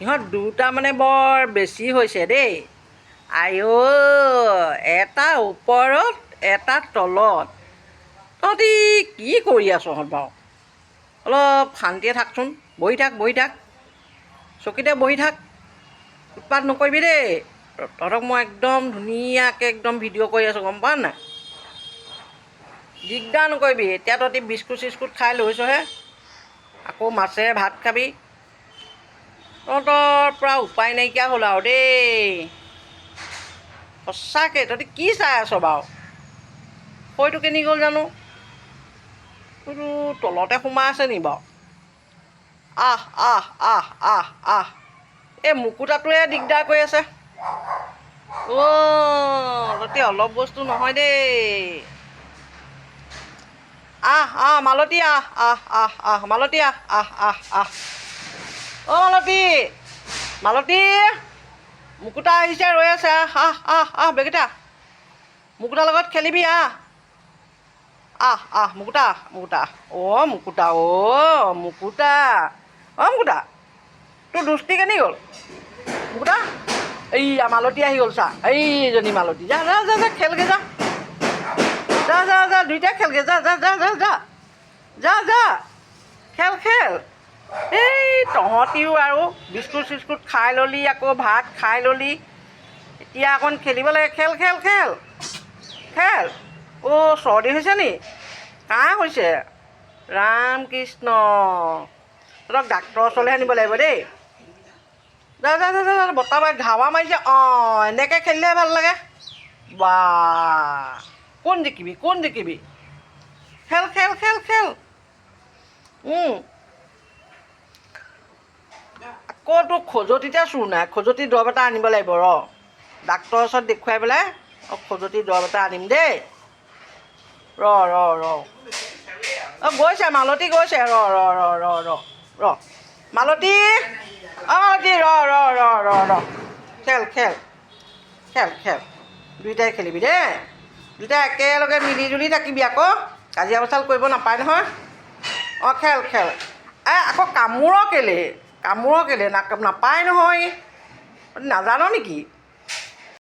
ইহঁত দুটা মানে বৰ বেছি হৈছে দেই। আইঅ, এটা ওপৰত এটা তলত। তহঁতি কি কৰি আছহঁত বাৰু? অলপ শান্তিয়ে থাকচোন। বহি থাক চকীতে বহি থাক। উৎপাত নকৰিবি দেই। তহঁতক মই একদম ধুনীয়াকৈ একদম ভিডিঅ' কৰি আছোঁ, গম পাৱ নাই? দিগদাৰ নকৰিবি। এতিয়া তহঁতি বিস্কুট চিস্কুট খাই লৈছহে, আকৌ মাছেৰে ভাত খাবি। তহঁতৰ পৰা উপায় নাইকিয়া হ'ল আৰু দেই। সঁচাকৈ তহঁতি কি চাই আছ বাৰু? সৈটো কেনি গ'ল জানো? সৈটো তলতে সোমাই আছে নি বাৰু? আহ আহ আহ আহ আহ এই মুকুতাটোৱে দিগদাৰ কৰি আছে। তহঁতি অলপ বস্তু নহয় দেই। মালতী মালতী অ' মালতী মুকুতা আহিছে, ৰৈ আছে, বেগিতা মুকুতাৰ লগত খেলিবি, মুকুতা মুকুতা তোৰ দুষ্টি কেনি গ'ল মুকুতা? এইয়া মালতী আহি গ'ল চা, এইজনী মালতী। যা খেলগৈ যা দুইটাই খেলগৈ, যা খেল। এই তহঁতিও আৰু বিস্কুট চিস্কুট খাই ল'লি, আকৌ ভাত খাই ল'লি, এতিয়া অকণ খেলিব লাগে। খেল। চৰ্দি হৈছে নি? কাহ হৈছে? ৰাম কৃষ্ণ, তহঁতক ডাক্তৰৰ ওচৰলৈহে নিব লাগিব দেই। যা বতাহ মাৰি ঘাৱা মাৰিছে। এনেকৈ খেলিলেহে ভাল লাগে। কোন জিকিবি? খেল। আকৌ তোৰ খজুৱতিতে চোৰ নাই। খজুৱতি দৰৱ এটা আনিব লাগিব, ডাক্তৰৰ ওচৰত দেখুৱাই পেলাই খজুৱতি দৰৱ এটা আনিম দেই। গৈছে মালতী, গৈছে। মালতী, খেল। দুইটাই খেলিবি দেই। দুইটাই একেলগে মিলি জুলি থাকিবি আকৌ। কাজিয়া পেচাল কৰিব নাপায় নহয়। খেল। আকৌ কামোৰ কেলে নাপায় নহয়, নাজান নেকি?